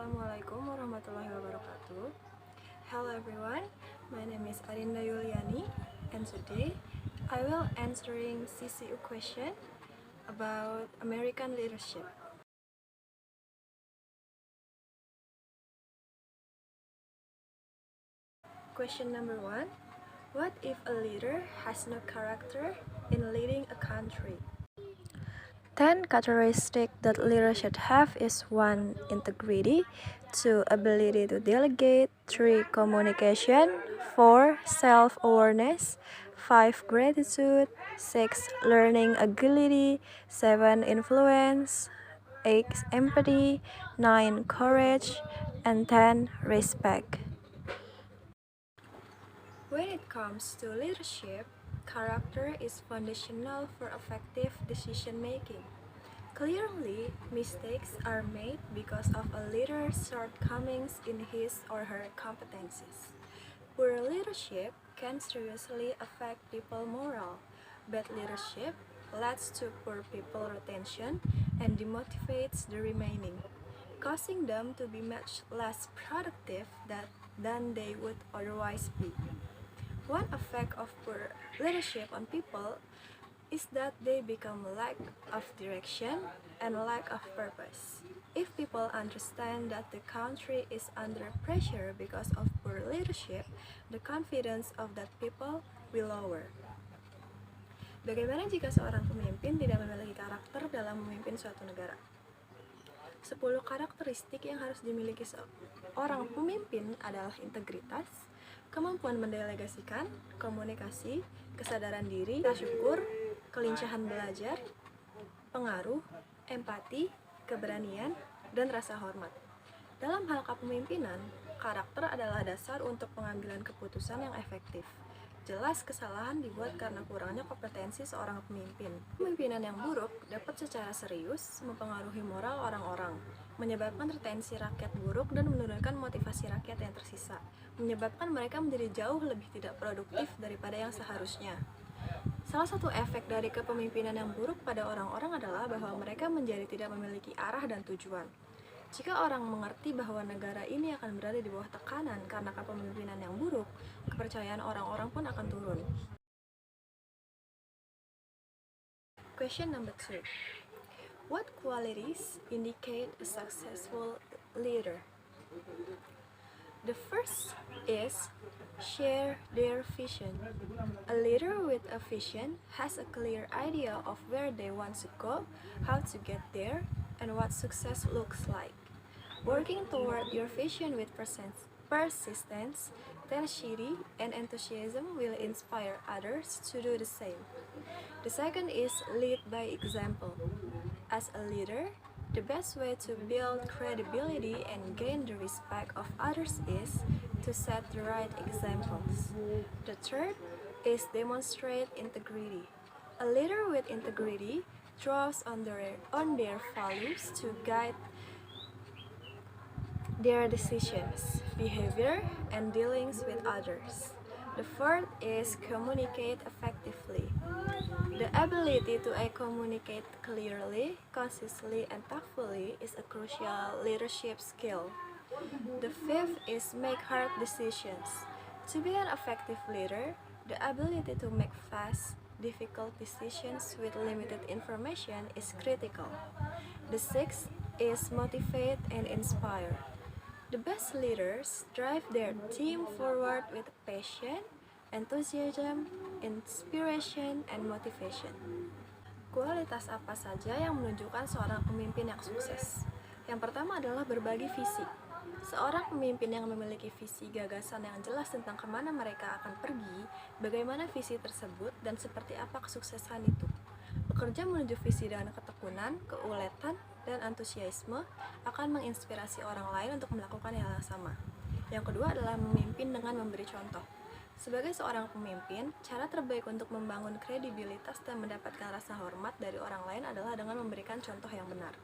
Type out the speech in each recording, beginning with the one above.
Assalamualaikum warahmatullahi wabarakatuh. Hello everyone, my name is Arinda Yuliani, and today I will answering CCU question about American leadership. Question number 1. What if a leader has no character in leading a country? 10 characteristics that leaders should have is 1. Integrity, 2. Ability to delegate, 3. Communication, 4. Self-awareness, 5. Gratitude, 6. Learning ability, 7. Influence, 8. Empathy, 9. Courage, and 10. Respect. When it comes to leadership, character is foundational for effective decision making. Clearly, mistakes are made because of a leader's shortcomings in his or her competencies. Poor leadership can seriously affect people's morale. Bad leadership leads to poor people retention and demotivates the remaining, causing them to be much less productive than they would otherwise be. One effect of poor leadership on people is that they become lack of direction and lack of purpose. If people understand that the country is under pressure because of poor leadership, the confidence of that people will lower. Bagaimana jika seorang pemimpin tidak memiliki karakter dalam memimpin suatu negara? 10 karakteristik yang harus dimiliki seorang pemimpin adalah integritas, kemampuan mendelegasikan, komunikasi, kesadaran diri, syukur, kelincahan belajar, pengaruh, empati, keberanian, dan rasa hormat. Dalam hal kepemimpinan, karakter adalah dasar untuk pengambilan keputusan yang efektif. Jelas kesalahan dibuat karena kurangnya kompetensi seorang pemimpin. Kepemimpinan yang buruk dapat secara serius mempengaruhi moral orang-orang, menyebabkan retensi rakyat buruk dan menurunkan motivasi rakyat yang tersisa, menyebabkan mereka menjadi jauh lebih tidak produktif daripada yang seharusnya. Salah satu efek dari kepemimpinan yang buruk pada orang-orang adalah bahwa mereka menjadi tidak memiliki arah dan tujuan. Jika orang mengerti bahwa negara ini akan berada di bawah tekanan karena kepemimpinan yang buruk, kepercayaan orang-orang pun akan turun. Question number 2. What qualities indicate a successful leader? The first is share their vision. A leader with a vision has a clear idea of where they want to go, how to get there, and what success looks like. Working toward your vision with persistence, tenacity, and enthusiasm will inspire others to do the same. The second is lead by example. As a leader, the best way to build credibility and gain the respect of others is to set the right examples. The third is demonstrate integrity. A leader with integrity draws on their values to guide their decisions, behavior, and dealings with others. The fourth is communicate effectively. The ability to communicate clearly, concisely, and tactfully is a crucial leadership skill. The fifth is make hard decisions. To be an effective leader, the ability to make fast, difficult decisions with limited information is critical. The sixth is motivate and inspire. The best leaders drive their team forward with passion, enthusiasm, inspiration, and motivation. Kualitas apa saja yang menunjukkan seorang pemimpin yang sukses? Yang pertama adalah berbagi visi. Seorang pemimpin yang memiliki visi gagasan yang jelas tentang kemana mereka akan pergi, bagaimana visi tersebut, dan seperti apa kesuksesan itu. Bekerja menuju visi dengan ketekunan, keuletan, dan antusiasme akan menginspirasi orang lain untuk melakukan hal yang sama. Yang kedua adalah memimpin dengan memberi contoh. Sebagai seorang pemimpin, cara terbaik untuk membangun kredibilitas dan mendapatkan rasa hormat dari orang lain adalah dengan memberikan contoh yang benar.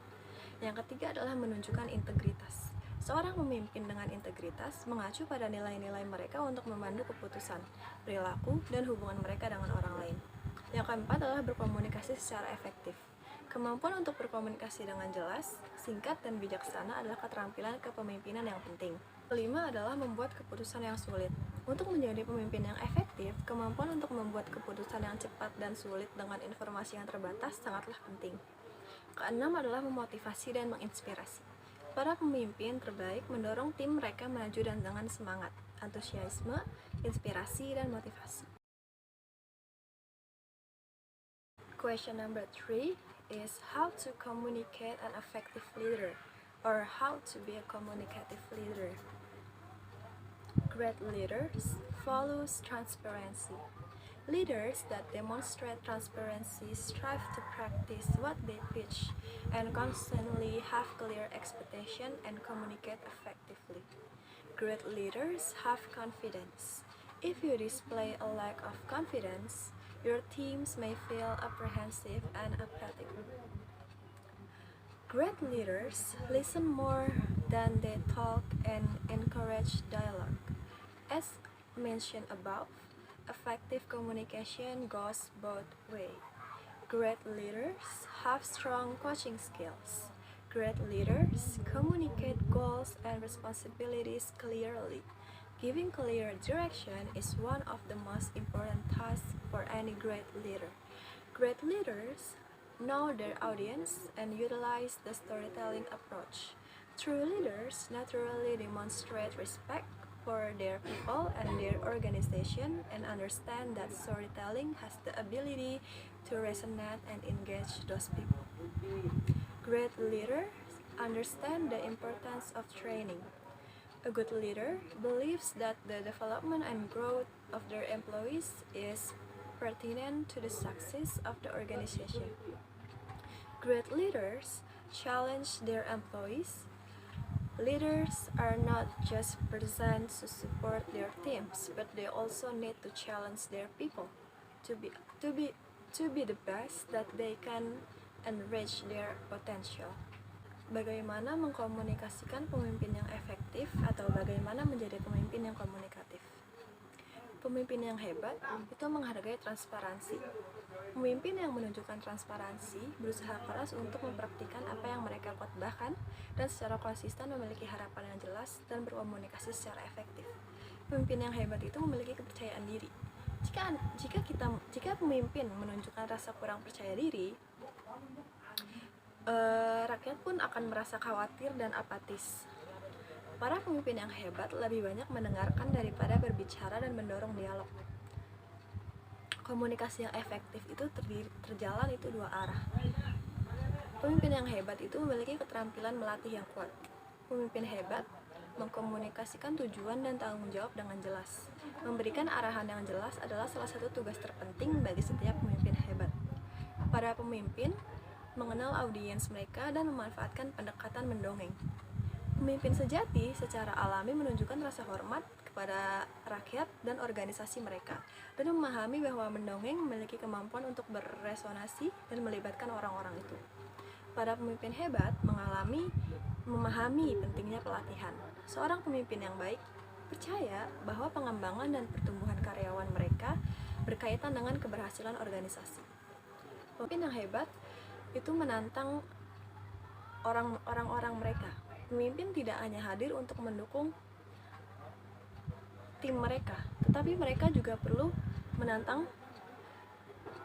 Yang ketiga adalah menunjukkan integritas. Seorang pemimpin dengan integritas mengacu pada nilai-nilai mereka untuk memandu keputusan, perilaku, dan hubungan mereka dengan orang lain. Yang keempat adalah berkomunikasi secara efektif. Kemampuan untuk berkomunikasi dengan jelas, singkat, dan bijaksana adalah keterampilan kepemimpinan yang penting. Kelima adalah membuat keputusan yang sulit. Untuk menjadi pemimpin yang efektif, kemampuan untuk membuat keputusan yang cepat dan sulit dengan informasi yang terbatas sangatlah penting. Keenam adalah memotivasi dan menginspirasi. Para pemimpin terbaik mendorong tim mereka maju dan dengan semangat, antusiasme, inspirasi, dan motivasi. Question number 3 is how to communicate an effective leader, or how to be a communicative leader. Great leaders follows transparency. Leaders that demonstrate transparency strive to practice what they preach and constantly have clear expectation and communicate effectively. Great leaders have confidence. If you display a lack of confidence, your teams may feel apprehensive and apathetic. Great leaders listen more than they talk and encourage dialogue. As mentioned above, effective communication goes both ways. Great leaders have strong coaching skills. Great leaders communicate goals and responsibilities clearly. Giving clear direction is one of the most important tasks for any great leader. Great leaders know their audience and utilize the storytelling approach. True leaders naturally demonstrate respect for their people and their organization and understand that storytelling has the ability to resonate and engage those people. Great leaders understand the importance of training. A good leader believes that the development and growth of their employees is pertinent to the success of the organization. Great leaders challenge their employees. Leaders are not just present to support their teams, but they also need to challenge their people to be the best that they can and reach their potential. Bagaimana mengkomunikasikan pemimpin yang efektif atau bagaimana menjadi pemimpin yang komunikatif? Pemimpin yang hebat itu menghargai transparansi. Pemimpin yang menunjukkan transparansi berusaha keras untuk mempraktikkan apa yang mereka khotbahkan dan secara konsisten memiliki harapan yang jelas dan berkomunikasi secara efektif. Pemimpin yang hebat itu memiliki kepercayaan diri. Jika pemimpin menunjukkan rasa kurang percaya diri, rakyat pun akan merasa khawatir dan apatis. Para pemimpin yang hebat lebih banyak mendengarkan daripada berbicara dan mendorong dialog. Komunikasi yang efektif itu terjalan itu dua arah. Pemimpin yang hebat itu memiliki keterampilan melatih yang kuat. Pemimpin hebat mengkomunikasikan tujuan dan tanggung jawab dengan jelas. Memberikan arahan yang jelas adalah salah satu tugas terpenting bagi setiap pemimpin hebat. Para pemimpin mengenal audiens mereka dan memanfaatkan pendekatan mendongeng. Pemimpin sejati secara alami menunjukkan rasa hormat kepada rakyat dan organisasi mereka, dan memahami bahwa mendongeng memiliki kemampuan untuk berresonansi dan melibatkan orang-orang itu. Para pemimpin hebat memahami pentingnya pelatihan. Seorang pemimpin yang baik percaya bahwa pengembangan dan pertumbuhan karyawan mereka berkaitan dengan keberhasilan organisasi. Pemimpin yang hebat itu menantang orang-orang mereka. Pemimpin tidak hanya hadir untuk mendukung tim mereka, tetapi mereka juga perlu menantang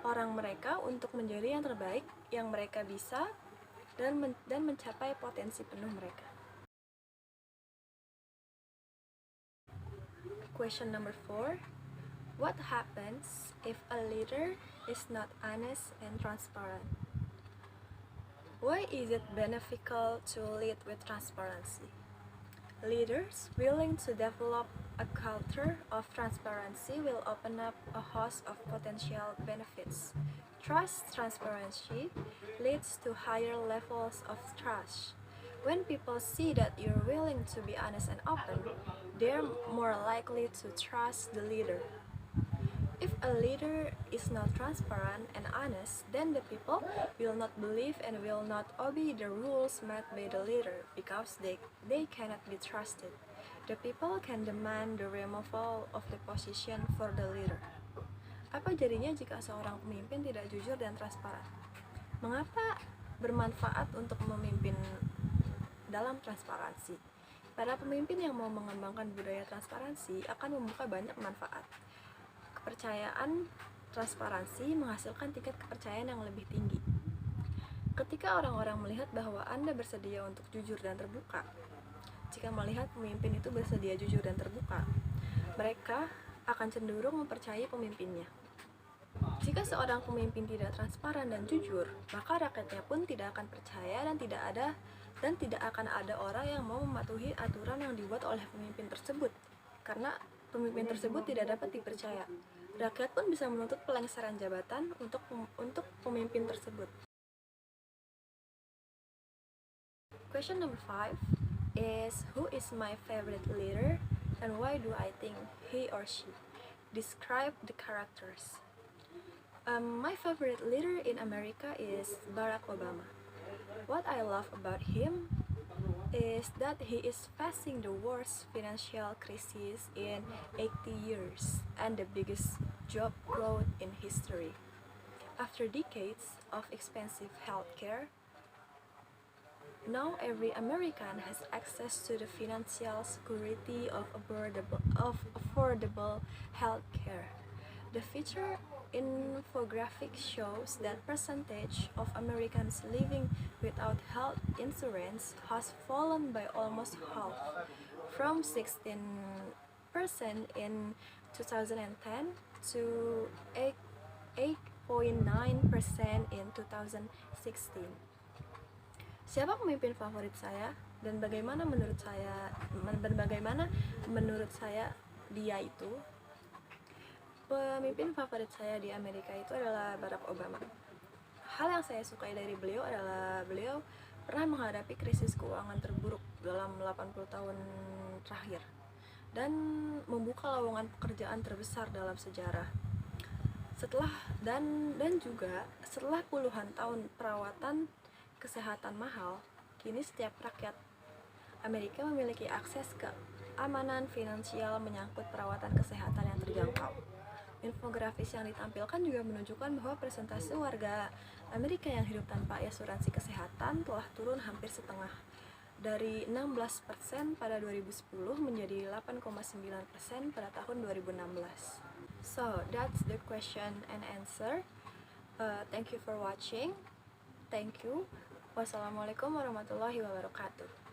orang mereka untuk menjadi yang terbaik yang mereka bisa dan mencapai potensi penuh mereka. Question number 4. What happens if a leader is not honest and transparent? Why is it beneficial to lead with transparency? Leaders willing to develop a culture of transparency will open up a host of potential benefits. Transparency leads to higher levels of trust. When people see that you're willing to be honest and open, they're more likely to trust the leader. If a leader is not transparent and honest, then the people will not believe and will not obey the rules made by the leader because they cannot be trusted. The people can demand the removal of the position for the leader. Apa jadinya jika seorang pemimpin tidak jujur dan transparan? Mengapa bermanfaat untuk memimpin dalam transparansi. Para pemimpin yang mau mengembangkan budaya transparansi akan membuka banyak manfaat. Kepercayaan transparansi menghasilkan tingkat kepercayaan yang lebih tinggi. Ketika orang-orang melihat bahwa Anda bersedia untuk jujur dan terbuka, jika melihat pemimpin itu bersedia jujur dan terbuka, mereka akan cenderung mempercayai pemimpinnya. Jika seorang pemimpin tidak transparan dan jujur, maka rakyatnya pun tidak akan percaya dan tidak akan ada orang yang mau mematuhi aturan yang dibuat oleh pemimpin tersebut. Karena pemimpin tersebut tidak dapat dipercaya. Rakyat pun bisa menuntut pelengseran jabatan untuk pemimpin tersebut. Question number 5 is, who is my favorite leader and why do I think he or she? Describe the characters. My favorite leader in America is Barack Obama. What I love about him is that he is facing the worst financial crisis in 80 years and the biggest job growth in history. After decades of expensive healthcare, now every American has access to the financial security of affordable healthcare. The feature infographic shows that percentage of Americans living without health insurance has fallen by almost half, from 16% in 2010 to 8.9% in 2016. Siapa pemimpin favorit saya dan bagaimana menurut saya dia itu? Pemimpin favorit saya di Amerika itu adalah Barack Obama. Hal yang saya sukai dari beliau adalah beliau pernah menghadapi krisis keuangan terburuk dalam 80 tahun terakhir dan membuka lowongan pekerjaan terbesar dalam sejarah. Setelah puluhan tahun perawatan kesehatan mahal, kini setiap rakyat Amerika memiliki akses ke keamanan finansial menyangkut perawatan kesehatan yang terjangkau. Infografis yang ditampilkan juga menunjukkan bahwa persentase warga Amerika yang hidup tanpa asuransi kesehatan telah turun hampir setengah, dari 16% pada 2010 menjadi 8,9% pada tahun 2016. So, that's the question and answer. Thank you for watching. Thank you. Wassalamualaikum warahmatullahi wabarakatuh.